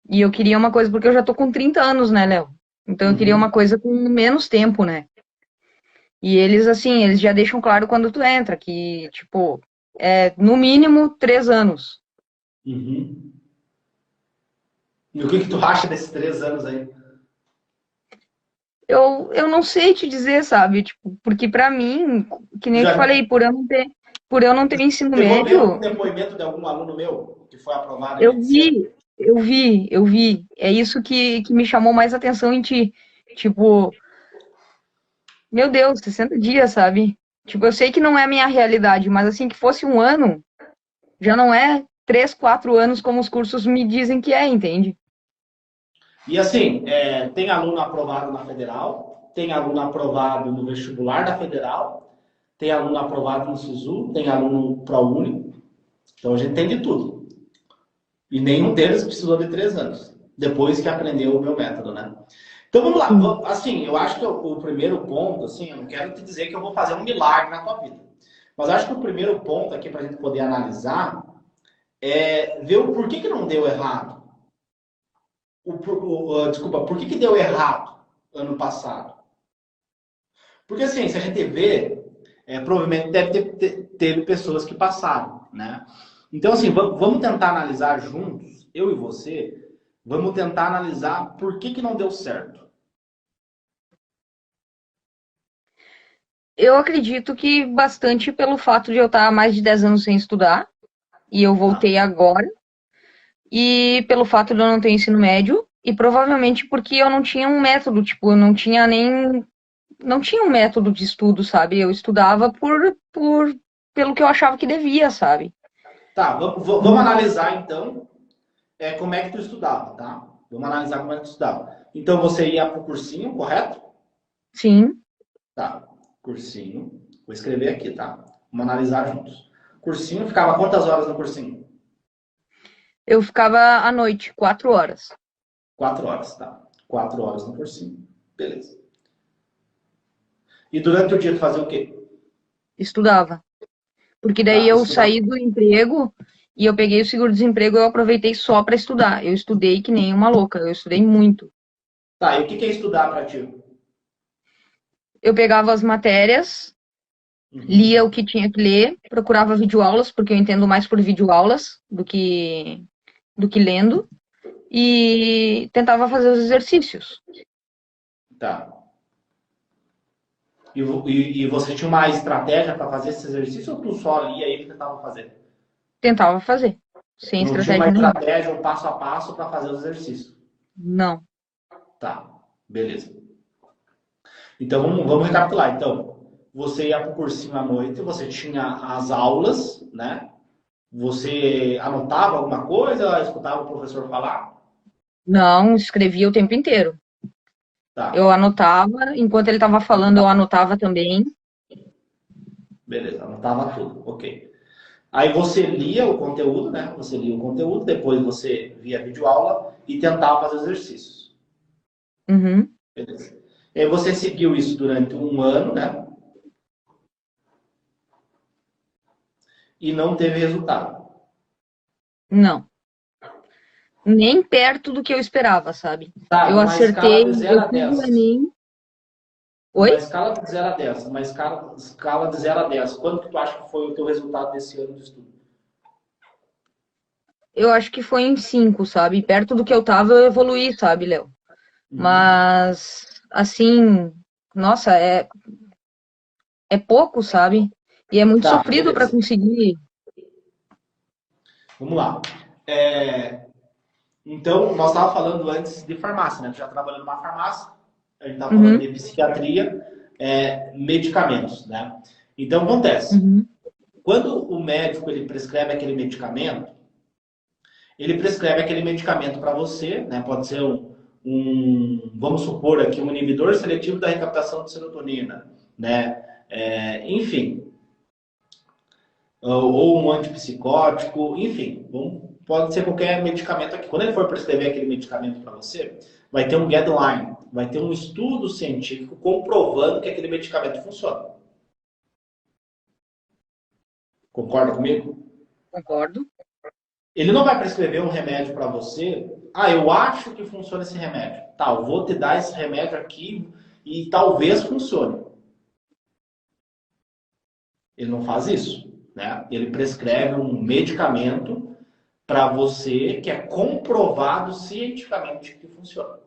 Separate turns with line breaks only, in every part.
E eu queria uma coisa, porque eu já tô com 30 anos, né, Léo? Então eu queria uma
Uhum.
coisa com menos tempo, né? E eles, assim, eles já deixam claro quando tu entra, que, tipo, é no mínimo 3 anos.
Uhum. E o que que tu acha desses 3 anos aí?
Eu não sei te dizer, sabe? Tipo, porque pra mim, que nem eu te
Já
falei, por eu não ter ensino
chegou a ver algum
médio,
depoimento de algum aluno meu que foi aprovado em
eu
medicina?
vi, eu vi. É isso que me chamou mais atenção em ti. Tipo, meu Deus, 60 dias, sabe? Tipo, eu sei que não é a minha realidade, mas assim, que fosse um ano, já não é 3, 4 anos como os cursos me dizem que é, entende?
E assim, tem aluno aprovado na federal, tem aluno aprovado no vestibular da federal, tem aluno aprovado no SISU, tem aluno ProUni. Então a gente tem de tudo. E nenhum deles precisou de 3 anos, depois que aprendeu o meu método, né? Então vamos lá.
Sim.
Assim, eu acho que o primeiro ponto, assim, eu não quero te dizer que eu vou fazer um milagre na tua vida. Mas acho que o primeiro ponto aqui para a gente poder analisar é ver o porquê que não deu errado. Desculpa, por que que deu errado ano passado? Porque assim, se a gente vê, provavelmente teve pessoas que passaram, né? Então assim, vamos tentar analisar juntos, eu e você, vamos tentar analisar por que que não deu certo.
Eu acredito que bastante pelo fato de eu estar há mais de 10 anos sem estudar, e eu
Tá?
voltei agora, e pelo fato de eu não ter ensino médio, e provavelmente porque eu não tinha um método, tipo, eu não tinha nem. Não tinha um método de estudo, sabe? Eu estudava pelo que eu achava que devia, sabe?
Tá, vamos analisar então como é que tu estudava, tá? Vamos analisar como é que tu estudava. Então você ia pro cursinho, correto?
Sim,
Tá, cursinho. Vou escrever aqui, tá? Vamos analisar juntos. Cursinho, ficava quantas horas no cursinho?
eu ficava à noite, 4 horas.
4 horas, tá? 4 horas no cursinho. Beleza. E durante o dia tu fazia o quê?
Estudava. Porque daí
Tá,
eu saí
estudava.
do emprego e eu peguei o seguro-desemprego e eu aproveitei só para estudar. Eu estudei que nem uma louca, eu estudei muito.
Tá, e o que é estudar pra ti?
Eu pegava as matérias, lia o
Uhum.
que tinha que ler, procurava videoaulas, porque eu entendo mais por videoaulas do que lendo, e tentava fazer os exercícios.
Tá. E você tinha uma estratégia para fazer esse exercício ou tu só lia e tentava fazer?
Tentava fazer, sem
Tu não tinha uma
estratégia nenhuma.
estratégia, um passo a passo para fazer os exercícios.
Não.
Tá, beleza. Então vamos recapitular. Então, você ia para o cursinho à noite, você tinha as aulas, né? Você anotava alguma coisa, escutava o professor falar?
Não, escrevia o tempo inteiro. Eu
Tá,
anotava, enquanto ele estava falando, eu anotava também.
beleza, anotava tudo, ok. Aí você lia o conteúdo, né? Você lia o conteúdo, depois você via videoaula e tentava fazer exercícios.
Uhum.
Beleza. E aí você seguiu isso durante um ano, né? E não teve resultado.
Não. Nem perto do que eu esperava, sabe?
Tá,
Eu
numa escala
acertei,
de zero
eu
a
fiz o
10.
Enem.
Numa
Oi?
escala de 0 a 10. Numa escala de 0 a 10. Quanto que tu acha que foi o teu resultado desse ano de estudo?
Eu acho que foi em 5, sabe? Perto do que eu tava, eu evoluí, sabe, Léo?
Uhum.
Mas, assim, nossa, é pouco, sabe? E é muito
Tá,
sofrido para
beleza.
conseguir.
Vamos lá. Então, nós estávamos falando antes de farmácia, né? Tu já trabalhou numa farmácia, a gente estava falando
Uhum,
de psiquiatria, medicamentos, né? Então, acontece.
uhum,
Quando o médico ele prescreve aquele medicamento, ele prescreve aquele medicamento para você, né? Pode ser vamos supor aqui, um inibidor seletivo da recaptação de serotonina, né? Enfim, ou um antipsicótico, enfim, pode ser qualquer medicamento aqui. Quando ele for prescrever aquele medicamento para você, vai ter um guideline, vai ter um estudo científico comprovando que aquele medicamento funciona. Concorda comigo?
concordo.
Ele não vai prescrever um remédio para você. Ah, eu acho que funciona esse remédio. Tá, eu vou te dar esse remédio aqui e talvez funcione. Ele não faz isso, né? Ele prescreve um medicamento para você que é comprovado cientificamente que funciona.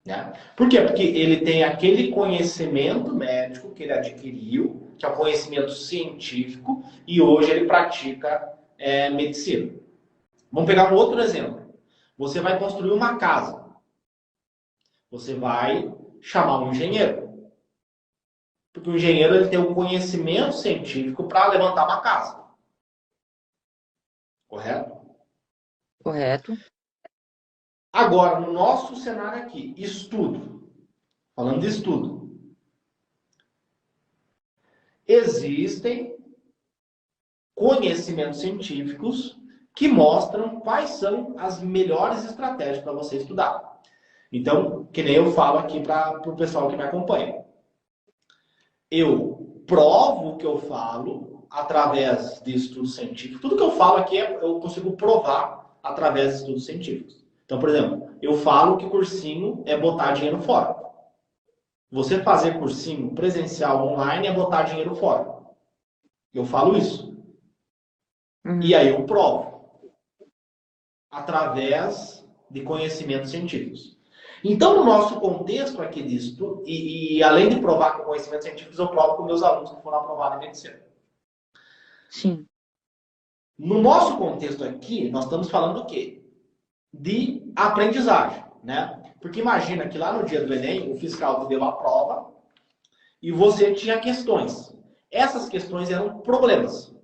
Né? Por quê? Porque ele tem aquele conhecimento médico que ele adquiriu, que é o conhecimento científico, e hoje ele pratica medicina. Vamos pegar um outro exemplo. Você vai construir uma casa. Você vai chamar um engenheiro. Porque o engenheiro ele tem o conhecimento científico para levantar uma casa. Correto?
Correto.
Agora, no nosso cenário aqui, estudo. Falando de estudo. Existem conhecimentos científicos que mostram quais são as melhores estratégias para você estudar. Então, que nem eu falo aqui para o pessoal que me acompanha. Eu provo o que eu falo através de estudos científicos. Tudo que eu falo aqui eu consigo provar através de estudos científicos. Então, por exemplo, eu falo que cursinho é botar dinheiro fora. Você fazer cursinho presencial online é botar dinheiro fora. Eu falo isso. E aí eu provo através de conhecimentos científicos. Então, no nosso contexto aqui disso, e além de provar com conhecimentos científicos, eu provo com meus alunos que foram aprovados em medicina.
Sim.
No nosso contexto aqui, nós estamos falando do quê? De aprendizagem, né? Porque imagina que lá no dia do Enem, o fiscal te deu a prova e você tinha questões. Essas questões eram problemas.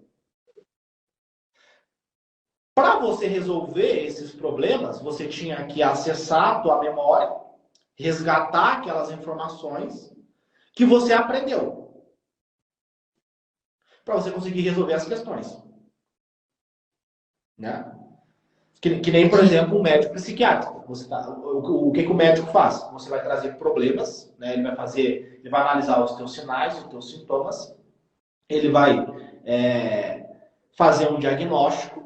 Para você resolver esses problemas, você tinha que acessar a tua memória, resgatar aquelas informações que você aprendeu, para você conseguir resolver as questões. Né? Que nem, por exemplo, um médico psiquiátrico. O que o médico faz? Você vai trazer problemas, né? Ele vai analisar os teus sinais, os teus sintomas, ele vai fazer um diagnóstico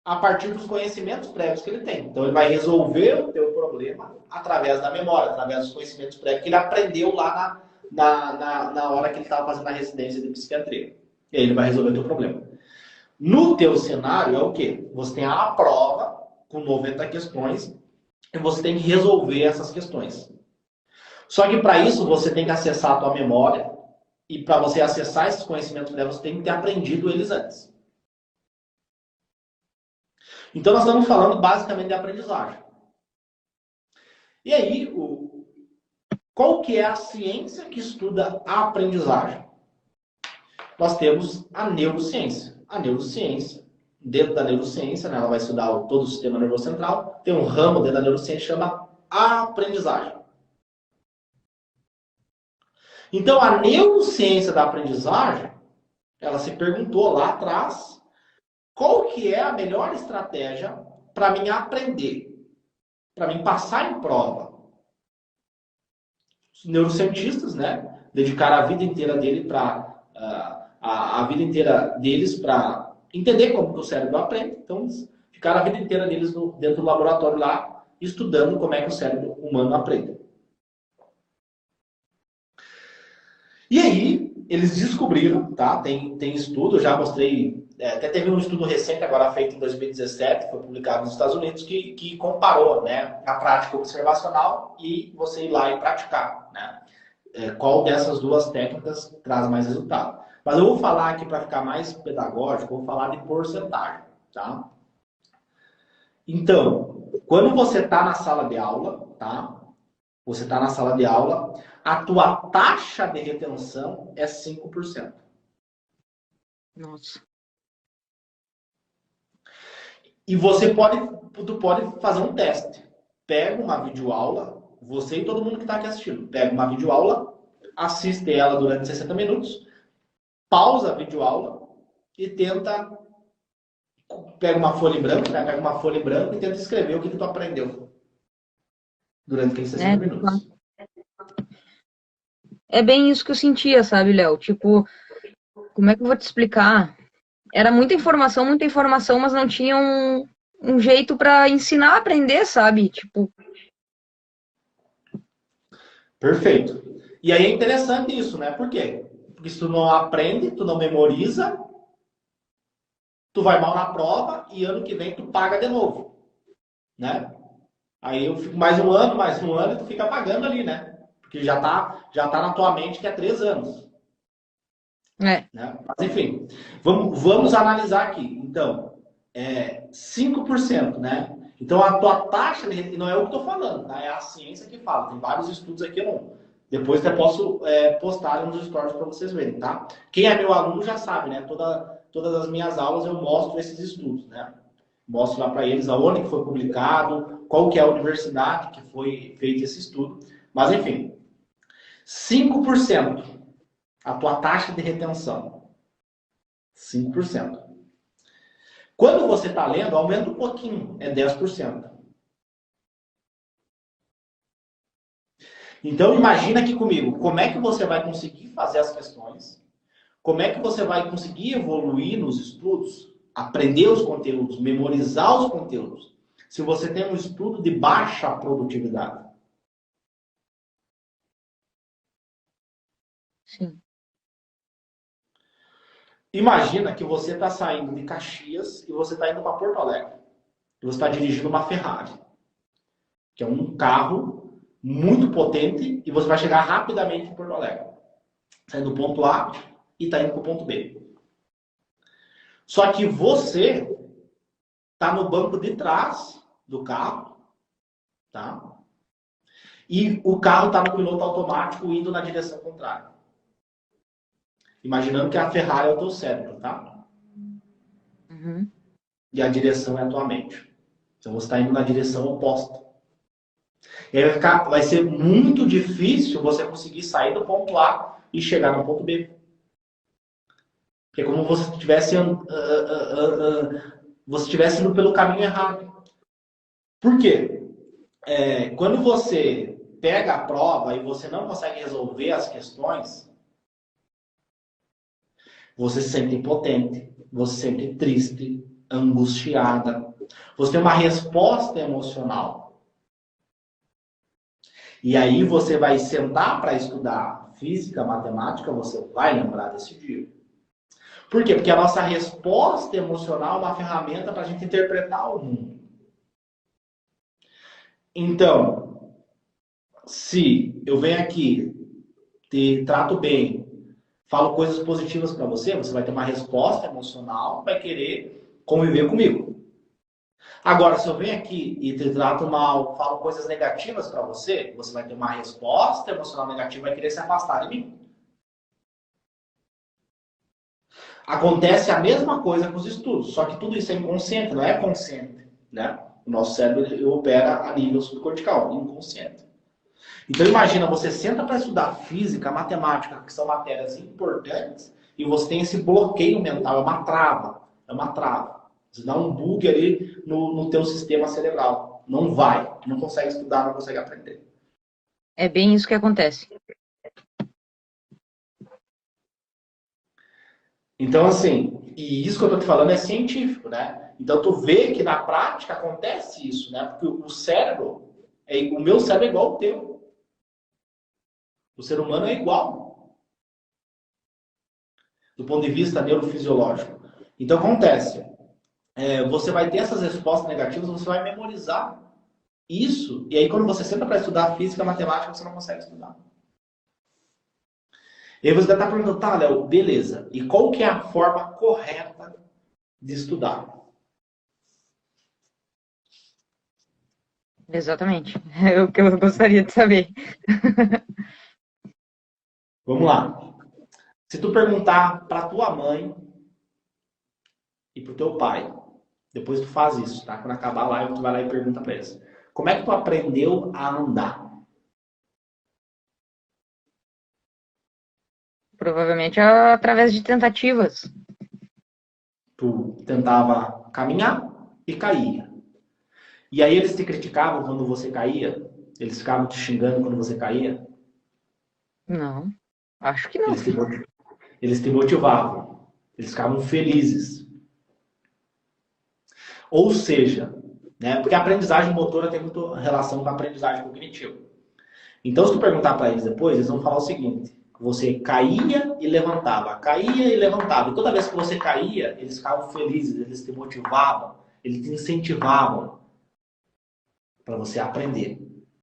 a partir dos conhecimentos prévios que ele tem. Então, ele vai resolver o teu problema através da memória, através dos conhecimentos prévios que ele aprendeu lá na hora que ele estava fazendo a residência de psiquiatria. E aí ele vai resolver o teu problema. No teu cenário é o quê? Você tem a prova com 90 questões e você tem que resolver essas questões. Só que para isso você tem que acessar a tua memória e para você acessar esses conhecimentos prévios, você tem que ter aprendido eles antes. Então, nós estamos falando basicamente de aprendizagem. E aí, qual que é a ciência que estuda a aprendizagem? Nós temos a neurociência. A neurociência, dentro da neurociência, né, ela vai estudar todo o sistema nervoso central, tem um ramo dentro da neurociência que chama aprendizagem. Então, a neurociência da aprendizagem, ela se perguntou lá atrás qual que é a melhor estratégia para mim aprender, para mim passar em prova. Os neurocientistas, né, dedicaram a vida inteira dele para a vida inteira deles para entender como que o cérebro aprende. Então, eles ficaram a vida inteira deles dentro do laboratório lá, estudando como é que o cérebro humano aprende. E aí, eles descobriram, tá? Tem estudo, eu já mostrei, até teve um estudo recente, agora feito em 2017, foi publicado nos Estados Unidos, que comparou, né, a prática observacional e você ir lá e praticar, né? Qual dessas duas técnicas traz mais resultado. Mas eu vou falar aqui, para ficar mais pedagógico, vou falar de porcentagem, tá? Então, quando você está na sala de aula, tá? Você está na sala de aula, a tua taxa de retenção é 5%.
Nossa.
E tu pode fazer um teste. Pega uma videoaula, você e todo mundo que está aqui assistindo, pega uma videoaula, assiste ela durante 60 minutos, pausa a videoaula e pega uma folha em branco, né? Pega uma folha em branco e tenta escrever o que tu aprendeu durante aqueles 60 minutos.
É bem isso que eu sentia, sabe, Léo? Tipo, como é que eu vou te explicar? era muita informação, mas não tinha um jeito para ensinar a aprender, sabe? Tipo,
Perfeito. E aí é interessante isso, né? Por quê? Porque se tu não aprende, tu não memoriza, tu vai mal na prova e ano que vem tu paga de novo, né? Aí eu fico mais um ano e tu fica pagando ali, né? Porque já tá na tua mente que é 3 anos,
é,
né? Mas enfim, vamos analisar aqui. Então, 5%, né? Então a tua taxa de não é o que eu estou falando, tá? É a ciência que fala. Tem vários estudos aqui, eu não. Depois até posso postar nos stories para vocês verem, tá? Quem é meu aluno já sabe, né? Todas as minhas aulas eu mostro esses estudos, né? Mostro lá para eles aonde que foi publicado, qual que é a universidade que foi feito esse estudo. Mas enfim, 5% a tua taxa de retenção. 5%. Quando você está lendo, aumenta um pouquinho, é 10%. Então imagina aqui comigo, como é que você vai conseguir fazer as questões, como é que você vai conseguir evoluir nos estudos, aprender os conteúdos, memorizar os conteúdos, se você tem um estudo de baixa produtividade.
sim.
Imagina que você está saindo de Caxias e você está indo para Porto Alegre. E você está dirigindo uma Ferrari, que é um carro muito potente, e você vai chegar rapidamente em Porto Alegre. Sai do ponto A e está indo para o ponto B. Só que você está no banco de trás do carro, tá? E o carro está no piloto automático indo na direção contrária. Imaginando que a Ferrari é o teu cérebro, tá?
Uhum.
E a direção é a tua mente. Então você está indo na direção oposta. E aí vai ser muito difícil você conseguir sair do ponto A e chegar no ponto B. Porque é como você estivesse você estivesse indo pelo caminho errado. Por quê? Quando você pega a prova e você não consegue resolver as questões, você se sente impotente, você se sente triste, angustiada. Você tem uma resposta emocional. E aí você vai sentar para estudar física, matemática, você vai lembrar desse dia. Por quê? Porque a nossa resposta emocional é uma ferramenta para a gente interpretar o mundo. Então, se eu venho aqui, te trato bem, falo coisas positivas para você, você vai ter uma resposta emocional, vai querer conviver comigo. Agora, se eu venho aqui e te trato mal, falo coisas negativas para você, você vai ter uma resposta emocional negativa, vai querer se afastar de mim. Acontece a mesma coisa com os estudos, só que tudo isso é inconsciente, não é consciente, né? O nosso cérebro ele opera a nível subcortical, inconsciente. Então imagina, você senta para estudar física, matemática, que são matérias importantes, e você tem esse bloqueio mental, é uma trava, é uma trava. Você dá um bug ali no teu sistema cerebral. Não vai, não consegue estudar, não consegue aprender.
É bem isso que acontece.
Então, assim, e isso que eu tô te falando é científico, né? Então, tu vê que na prática acontece isso, né? Porque o cérebro, o meu cérebro é igual ao teu. O ser humano é igual, do ponto de vista neurofisiológico. Então, acontece. Você vai ter essas respostas negativas, você vai memorizar isso, e aí quando você senta para estudar física, matemática, você não consegue estudar. E aí você vai estar perguntando, tá, Léo, beleza, e qual que é a forma correta de estudar?
Exatamente. É o que eu gostaria de saber.
Vamos lá. Se tu perguntar para tua mãe e pro teu pai, depois tu faz isso, tá? Quando acabar a live, tu vai lá e pergunta para eles. Como é que tu aprendeu a andar?
Provavelmente através de tentativas.
Tu tentava caminhar e caía. E aí eles te criticavam quando você caía? Eles ficavam te xingando quando você caía?
Não, acho que não.
Eles te, eles te motivavam. Eles ficavam felizes. Ou seja, né, porque a aprendizagem motora tem muito relação com a aprendizagem cognitiva. Então, se tu perguntar para eles depois, eles vão falar o seguinte: você caía e levantava, caía e levantava. E toda vez que você caía, eles ficavam felizes, eles te motivavam, eles te incentivavam para você aprender.